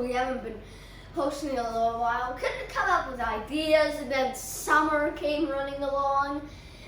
We haven't been posting in a little while. Couldn't come up with ideas, and then summer came running along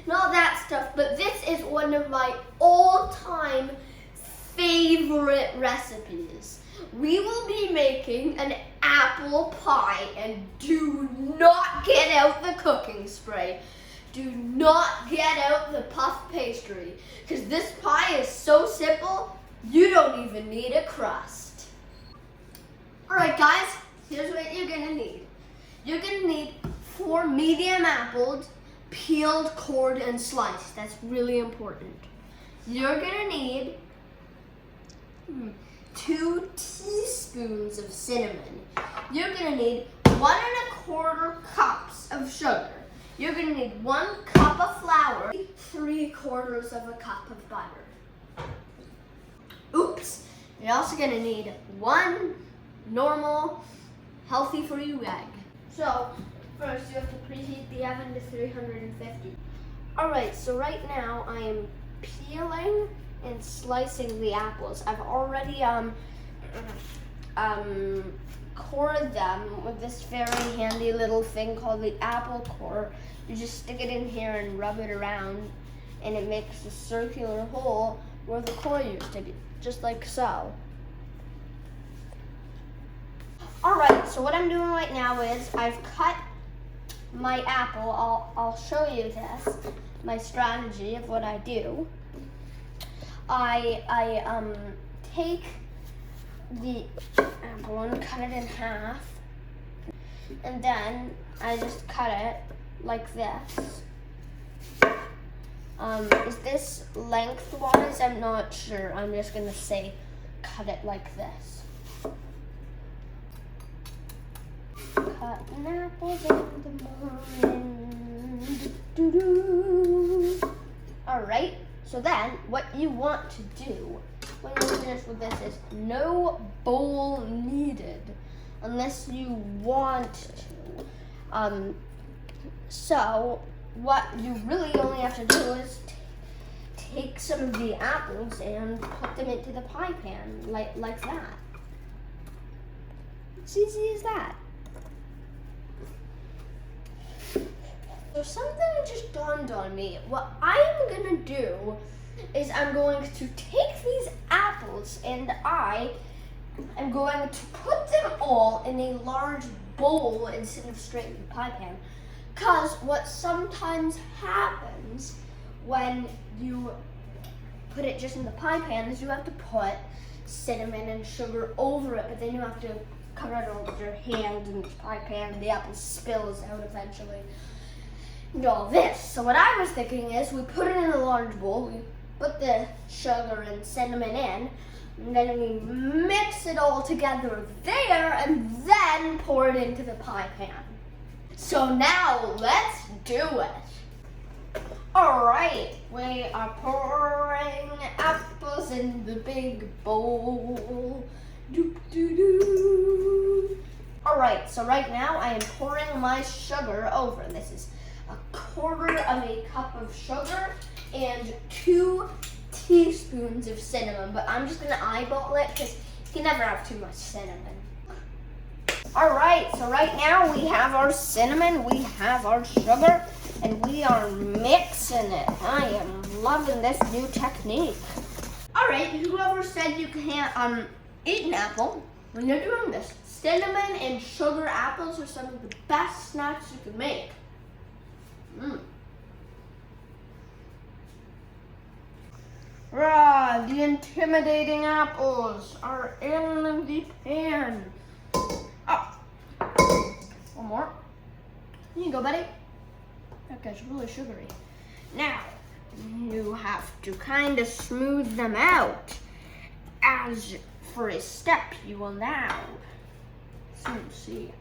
and all that stuff. But this is one of my all-time favorite recipes. We will be making an apple pie, and do not get out the cooking spray. Do not get out the puff pastry, because this pie is so simple, you don't even need a crust. Alright guys, here's what you're gonna need. You're gonna need 4 medium apples, peeled, cored, and sliced. That's really important. You're gonna need 2 teaspoons of cinnamon. You're gonna need 1 1/4 cups of sugar. You're gonna need 1 cup of flour, 3/4 of a cup of butter. Oops, you're also gonna need 1 normal, healthy for you egg. So first you have to preheat the oven to 350. Alright, so right now I am peeling and slicing the apples. I've already cored them with this very handy little thing called the apple core. You just stick it in here and rub it around, and it makes a circular hole where the core used to be, just like so. Alright, so what I'm doing right now is I've cut my apple. I'll show you this, my strategy of what I do. I take the apple and cut it in half, and then I just cut it like this. Is this lengthwise? I'm not sure. I'm just gonna say cut it like this. Cutting apples in the morning. Doo-doo. Alright, so then what you want to do when you finish with this is no bowl needed unless you want to. So what you really only have to do is take some of the apples and put them into the pie pan like that. It's easy as that. So something just dawned on me. What I'm gonna do is I'm going to take these apples and I am going to put them all in a large bowl instead of straight in the pie pan. Because what sometimes happens when you put it just in the pie pan is you have to put cinnamon and sugar over it, but then you have to cover it all with your hand in the pie pan and the apple spills out eventually. And all this. So what I was thinking is we put it in a large bowl, we put the sugar and cinnamon in, and then we mix it all together there, and then pour it into the pie pan. So now let's do it. Alright, we are pouring apples in the big bowl. Doop doo doo. Alright, so right now I am pouring my sugar over. This is 1/4 of a cup of sugar and 2 teaspoons of cinnamon, but I'm just gonna eyeball it because you can never have too much cinnamon. Alright, so right now we have our cinnamon, we have our sugar, and we are mixing it. I am loving this new technique. Alright, whoever said you can't eat an apple, when you're doing this, cinnamon and sugar apples are some of the best snacks you can make. Rah, the intimidating apples are in the pan. Oh, one more. Here you go, buddy. That guy's really sugary. Now, you have to kind of smooth them out as for a step you will now soon see.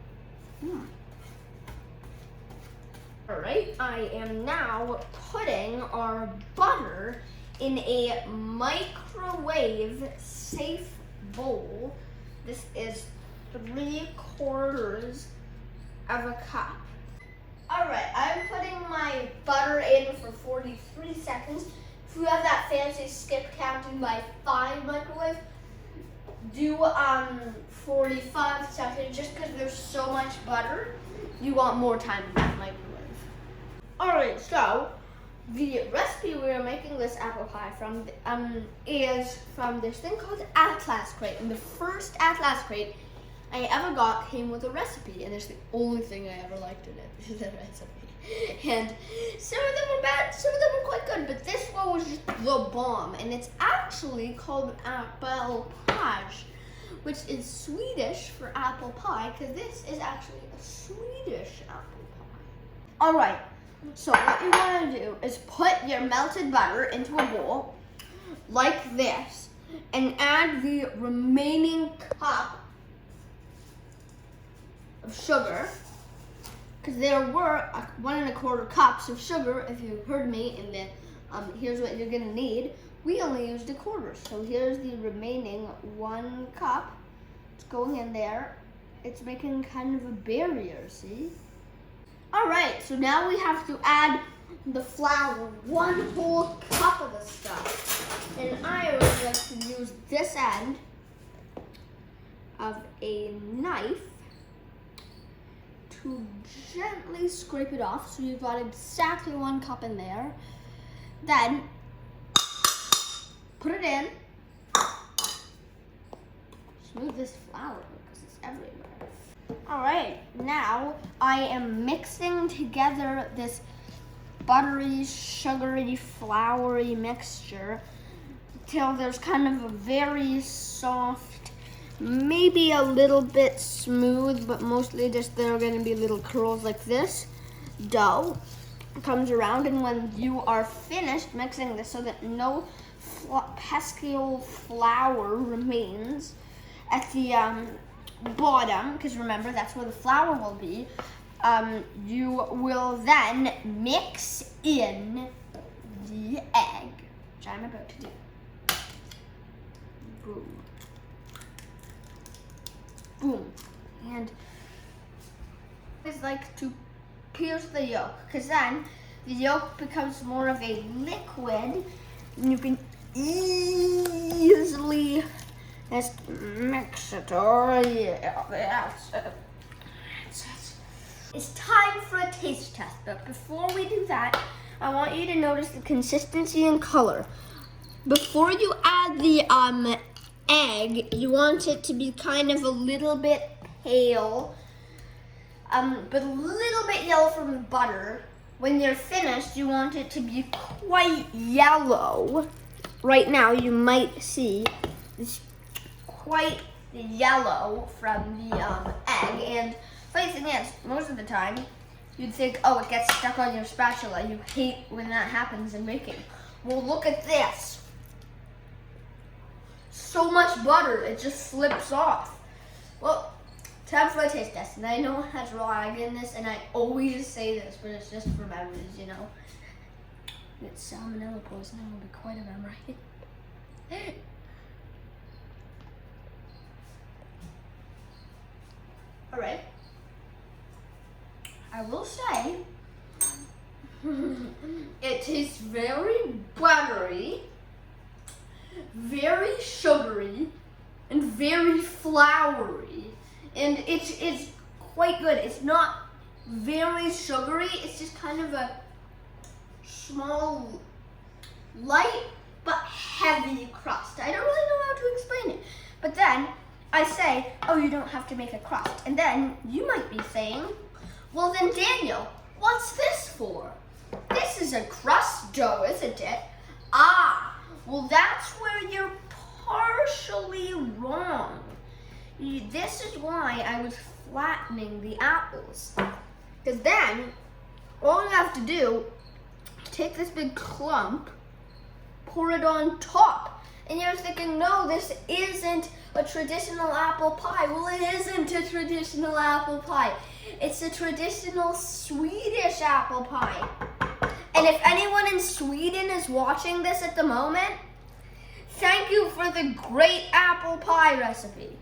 Alright, I am now putting our butter in a microwave safe bowl. This is 3/4 of a cup. Alright, I'm putting my butter in for 43 seconds. If you have that fancy skip counting by 5 microwave, do 45 seconds just because there's so much butter. You want more time in that microwave. Alright, so the recipe we are making this apple pie from is from this thing called Atlas Crate. And the first Atlas Crate I ever got came with a recipe, and it's the only thing I ever liked in it, is the recipe. And some of them were bad, some of them were quite good, but this one was just the bomb. And it's actually called apple pie, which is Swedish for apple pie, because this is actually a Swedish apple pie. Alright, so what you want to do is put your melted butter into a bowl, like this, and add the remaining cup of sugar, because there were 1 1/4 cups of sugar, if you heard me in the, here's what you're gonna need. We only used 1/4, so here's the remaining 1 cup. It's going in there. It's making kind of a barrier, see? All right, so now we have to add the flour, 1 whole cup of the stuff. And I always like to use this end of a knife to gently scrape it off. So you've got exactly 1 cup in there. Then put it in. Smooth this flour because it's everywhere. All right, now I am mixing together this buttery, sugary, floury mixture till there's kind of a very soft, maybe a little bit smooth, but mostly just there are going to be little curls like this. Dough comes around, and when you are finished mixing this so that no pesky old flour remains at the bottom, because remember that's where the flour will be, you will then mix in the egg, which I'm about to do. Boom. Boom. And it's like to pierce the yolk, because then the yolk becomes more of a liquid, and you can easily just mix it. Oh yeah, it's time for a taste test, but before we do that, I want you to notice the consistency and color. Before you add the egg, you want it to be kind of a little bit pale, but a little bit yellow from the butter. When you're finished, you want it to be quite yellow. Right now, you might see this quite yellow from the egg. And funny thing is, most of the time, you'd think, oh, it gets stuck on your spatula. You hate when that happens in baking. Well, look at this. So much butter, it just slips off. Well, time for a taste test. And I know it has raw egg in this, and I always say this, but it's just for memories, you know. It's salmonella poisoning will be quite a memory. All right. I will say, it tastes very buttery, very sugary, and very floury. And it's quite good. It's not very sugary. It's just kind of a small, light, but heavy crust. I don't really know how to explain it. But then I say, oh, you don't have to make a crust. And then you might be saying, well then Daniel, what's this for? This is a crust dough, isn't it? Ah, well that's where you're partially wrong. This is why I was flattening the apples. Because then, all you have to do, take this big clump, pour it on top. And you're thinking, no, this isn't a traditional apple pie. Well, it isn't a traditional apple pie. It's a traditional Swedish apple pie. And if anyone in Sweden is watching this at the moment, thank you for the great apple pie recipe.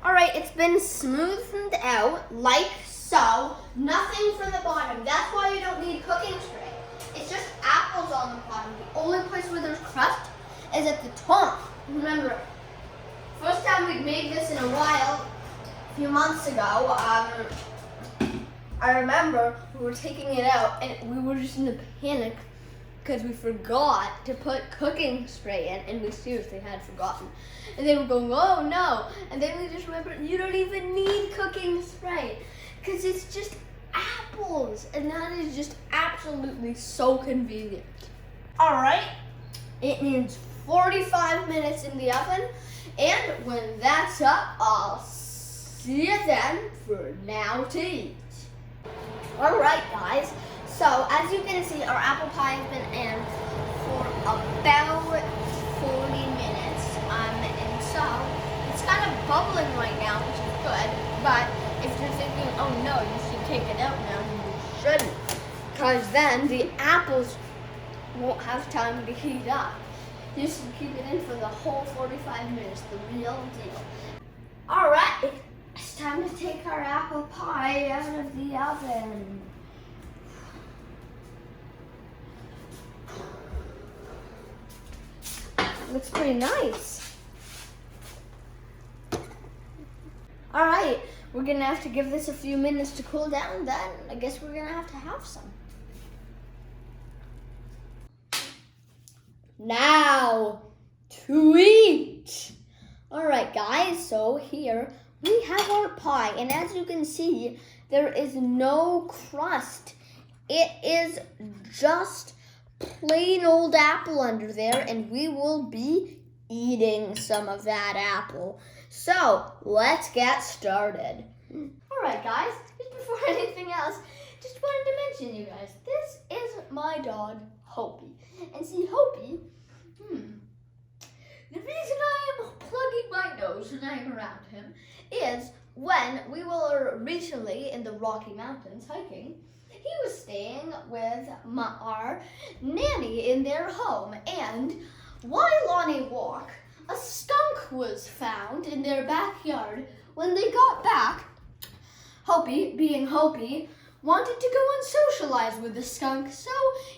All right, it's been smoothed out like so. Nothing from the bottom. That's why you don't need cooking spray. It's just apples on the bottom. The only place where there's crust is at the top. Remember, first time we made this in a while, a few months ago, I remember we were taking it out and we were just in a panic because we forgot to put cooking spray in, and we seriously had forgotten. And they were going, oh no. And then we just remembered, you don't even need cooking spray because it's just apples. And that is just absolutely so convenient. All right, it needs 45 minutes in the oven. And when that's up, I'll see you then for now to eat. All right, guys. So as you can see, our apple pie has been in for about 40 minutes. And so it's kind of bubbling right now, which is good. But if you're thinking, oh no, you should take it out now, you shouldn't. Because then the apples won't have time to heat up. You should keep it in for the whole 45 minutes, the real deal. All right, it's time to take our apple pie out of the oven. Looks pretty nice. All right, we're gonna have to give this a few minutes to cool down, then I guess we're gonna have some. Now, to eat. All right, guys, so here we have our pie, and as you can see, there is no crust. It is just plain old apple under there, and we will be eating some of that apple. So let's get started. All right, guys, just before anything else, just wanted to mention, you guys, this is my dog, Hopi. And see, Hopi, the reason I am plugging my nose when I am around him is when we were recently in the Rocky Mountains hiking, he was staying with our nanny in their home, and while on a walk, a skunk was found in their backyard. When they got back, Hopi, being Hopi, wanted to go and socialize with the skunk, so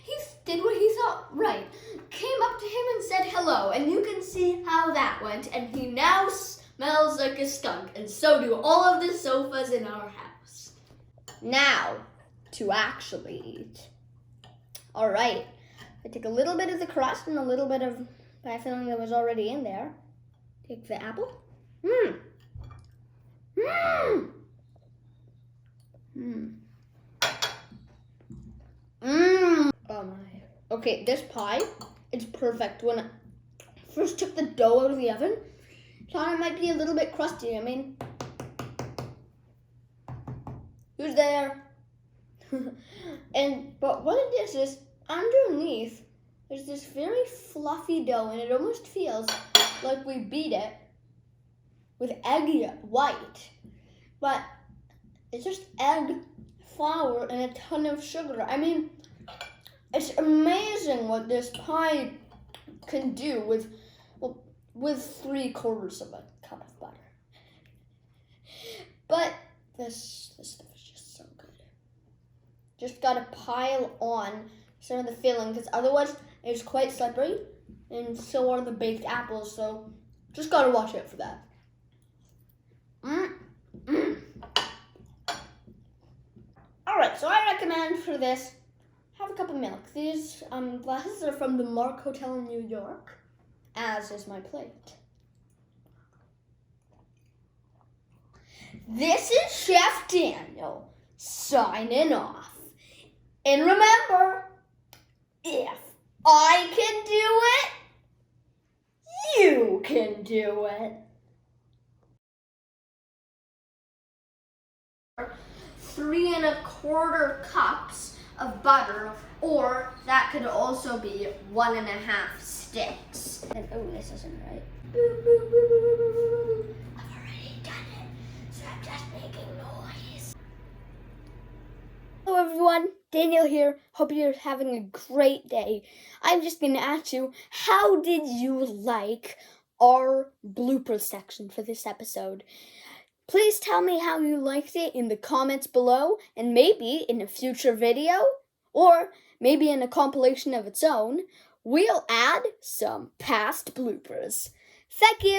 he did what he thought right. Came up to him and said hello, and you can see how that went, and he now smells like a skunk, and so do all of the sofas in our house. Now, to actually eat. All right, I take a little bit of the crust and a little bit of my filling that was already in there. Take the apple. Oh my. Okay, this pie is perfect. When I first took the dough out of the oven, thought it might be a little bit crusty. I mean, who's there? But what it is underneath there's this very fluffy dough, and it almost feels like we beat it with egg white, but it's just egg, flour, and a ton of sugar. I mean, it's amazing what this pie can do with 3/4 of a cup of butter. But this stuff is just so good. Just gotta pile on some of the filling, because otherwise it's quite slippery, and so are the baked apples, so just gotta watch out for that. Alright, so I recommend for this, have a cup of milk. These glasses are from the Mark Hotel in New York, as is my plate. This is Chef Daniel, signing off. And remember, if I can do it, you can do it. 3 1/4 cups of butter Or that could also be 1.5 sticks. And oh, this isn't right. I've already done it, so I'm just making noise. Hello everyone, Daniel here. Hope you're having a great day. I'm just going to ask you, how did you like our blooper section for this episode? Please tell me how you liked it in the comments below, and maybe in a future video, or maybe in a compilation of its own, we'll add some past bloopers. Thank you!